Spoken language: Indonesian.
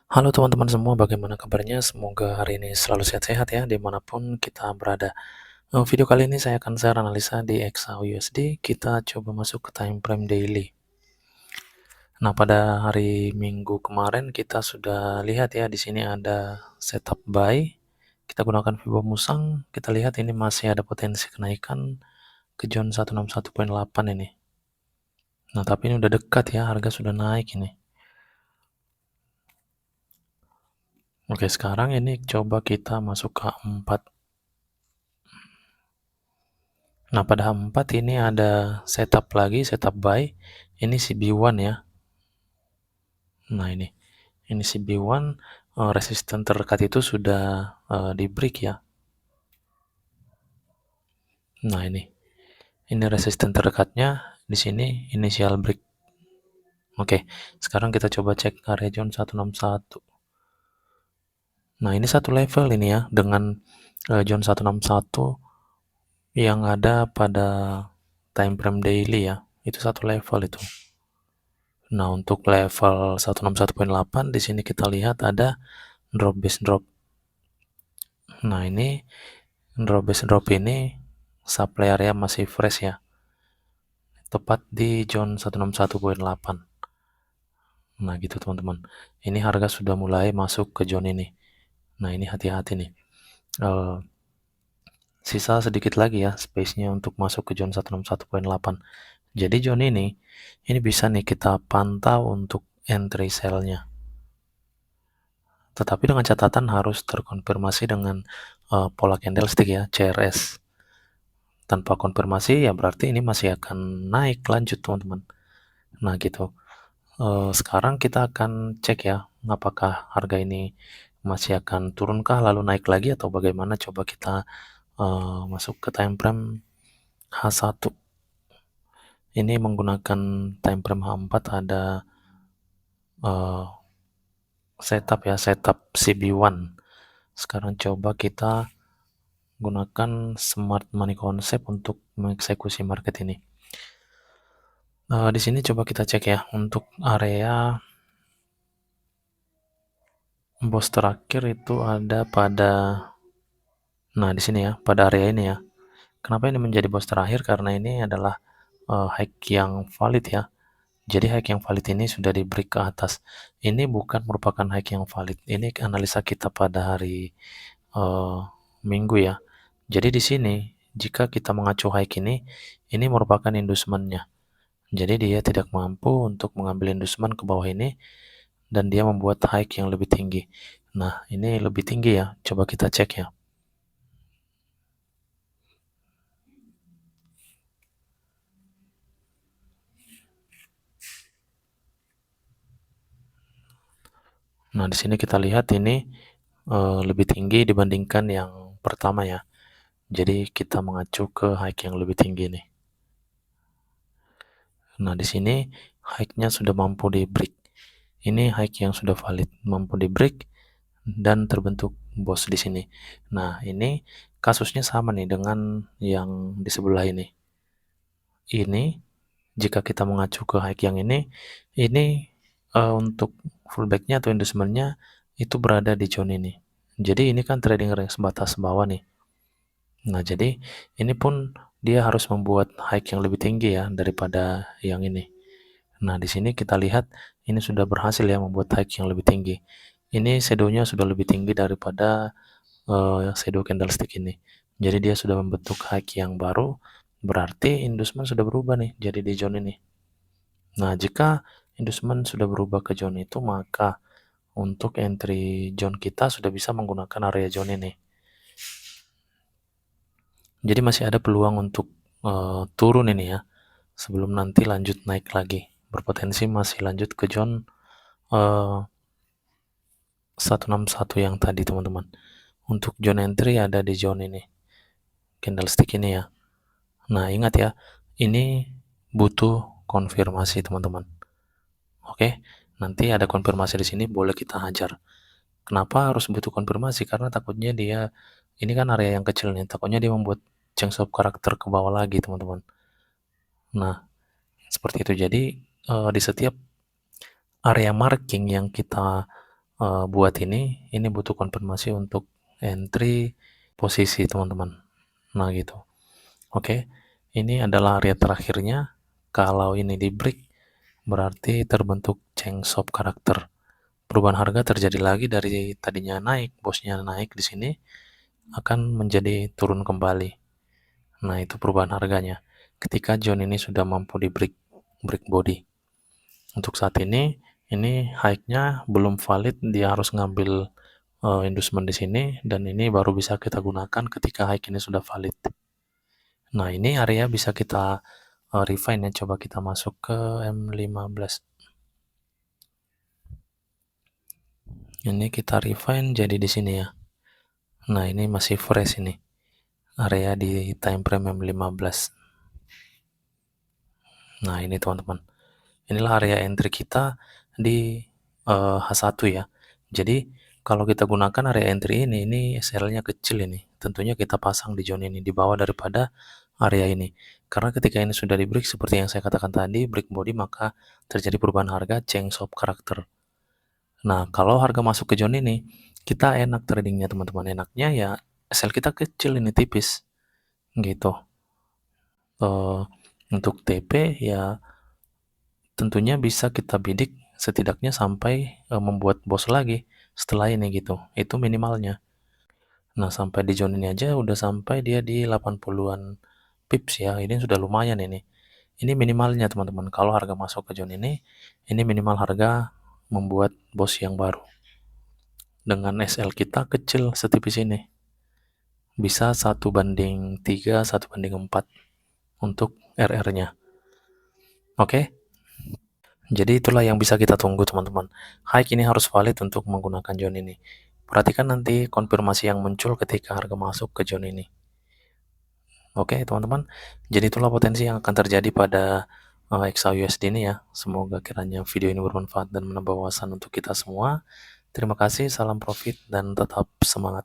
Halo teman-teman semua, bagaimana kabarnya? Semoga hari ini selalu sehat-sehat ya, dimanapun kita berada. Video kali ini saya akan share analisa di XAUUSD. Kita coba masuk ke time frame daily. Nah, pada hari Minggu kemarin kita sudah lihat ya, di sini ada setup buy. Kita gunakan Fibo Musang, kita lihat ini masih ada potensi kenaikan ke zone 161.8 ini. Nah, tapi ini udah dekat ya, harga sudah naik ini. Oke, sekarang ini coba kita masuk ke 4. Nah, pada H4 ini ada setup lagi, setup buy. Ini si B1 ya. Nah, ini si B1, resisten terdekat itu sudah di break ya. Nah, ini resisten terdekatnya di sini initial break. Oke, sekarang kita coba cek area zone 161. Nah, ini satu level ini ya dengan zone 161 yang ada pada time frame daily ya. Itu satu level itu. Nah, untuk level 161.8 di sini kita lihat ada drop base drop. Nah, ini drop base drop ini supply area masih fresh ya. Tepat di zone 161.8. Nah, gitu teman-teman. Ini harga sudah mulai masuk ke zone ini. Nah, ini hati-hati nih. Sisa sedikit lagi ya space-nya untuk masuk ke zone 161.8. Jadi zone ini bisa nih kita pantau untuk entry sell-nya. Tetapi dengan catatan harus terkonfirmasi dengan pola candlestick ya, CRS. Tanpa konfirmasi ya berarti ini masih akan naik lanjut teman-teman. Nah gitu. Sekarang kita akan cek ya, apakah harga ini masih akan turunkah lalu naik lagi atau bagaimana. Coba kita masuk ke time frame H1. Ini menggunakan time frame H4 ada setup ya, setup CB1. Sekarang coba kita gunakan smart money concept untuk mengeksekusi market ini. Di sini coba kita cek ya untuk area bos terakhir itu ada pada, nah di sini ya, pada area ini ya. Kenapa ini menjadi bos terakhir? Karena ini adalah high yang valid ya. Jadi high yang valid ini sudah di break ke atas. Ini bukan merupakan high yang valid. Ini analisa kita pada hari Minggu ya. Jadi di sini jika kita mengacu high ini merupakan inducementnya. Jadi dia tidak mampu untuk mengambil inducement ke bawah ini dan dia membuat high yang lebih tinggi. Nah, ini lebih tinggi ya. Coba kita cek ya. Nah, di sini kita lihat ini lebih tinggi dibandingkan yang pertama ya. Jadi kita mengacu ke high yang lebih tinggi nih. Nah, di sini high-nya sudah mampu di break. Ini high yang sudah valid, mampu di break dan terbentuk bos di sini. Nah, ini kasusnya sama nih dengan yang di sebelah ini. Ini jika kita mengacu ke high yang ini untuk fullback-nya atau inducement-nya itu berada di zone ini. Jadi ini kan trading range batas bawah nih. Nah, jadi ini pun dia harus membuat high yang lebih tinggi ya daripada yang ini. Nah, di sini kita lihat ini sudah berhasil ya membuat high yang lebih tinggi. Ini shadow-nya sudah lebih tinggi daripada shadow candlestick ini. Jadi dia sudah membentuk high yang baru, berarti inducement sudah berubah nih jadi di zone ini. Nah, jika inducement sudah berubah ke zone itu, maka untuk entry zone kita sudah bisa menggunakan area zone ini. Jadi masih ada peluang untuk turun ini ya, sebelum nanti lanjut naik lagi. Berpotensi masih lanjut ke zone 161 yang tadi teman-teman. Untuk zone entry ada di zone ini, candlestick ini ya. Nah, ingat ya, ini butuh konfirmasi teman-teman. Oke, nanti ada konfirmasi di sini boleh kita hajar. Kenapa harus butuh konfirmasi? Karena takutnya dia, ini kan area yang kecil nih, takutnya dia membuat change of karakter ke bawah lagi teman-teman. Nah, seperti itu. Jadi di setiap area marking yang kita buat ini butuh konfirmasi untuk entry posisi teman-teman. Nah gitu. Oke, ini adalah area terakhirnya. Kalau ini di break, berarti terbentuk change of karakter. Perubahan harga terjadi lagi dari tadinya naik, bosnya naik di sini akan menjadi turun kembali. Nah, itu perubahan harganya. Ketika John ini sudah mampu di break body. Untuk saat ini high-nya belum valid, dia harus ngambil inducement di sini dan ini baru bisa kita gunakan ketika high ini sudah valid. Nah, ini area bisa kita refine ya. Coba kita masuk ke M15. Ini kita refine jadi di sini ya. Nah, ini masih fresh ini. Area di time frame M15. Nah, ini teman-teman. Inilah area entry kita di H1 ya. Jadi, kalau kita gunakan area entry ini SL-nya kecil ini. Tentunya kita pasang di zone ini, di bawah daripada area ini. Karena ketika ini sudah di break, seperti yang saya katakan tadi, break body, maka terjadi perubahan harga, change of character. Nah, kalau harga masuk ke zone ini, kita enak tradingnya teman-teman. Enaknya ya SL kita kecil ini, tipis. Gitu. Untuk TP ya tentunya bisa kita bidik setidaknya sampai membuat bos lagi setelah ini gitu. Itu minimalnya. Nah, sampai di zone ini aja udah sampai dia di 80-an pips ya. Ini sudah lumayan ini. Ini minimalnya teman-teman. Kalau harga masuk ke zone ini minimal harga membuat bos yang baru. Dengan SL kita kecil setipis ini. Bisa 1/3, 1/4 untuk RR-nya. Oke? Jadi itulah yang bisa kita tunggu teman-teman. High ini harus valid untuk menggunakan zone ini. Perhatikan nanti konfirmasi yang muncul ketika harga masuk ke zone ini. Oke teman-teman, jadi itulah potensi yang akan terjadi pada XAUSD ini ya. Semoga kiranya video ini bermanfaat dan menambah wawasan untuk kita semua. Terima kasih, salam profit dan tetap semangat.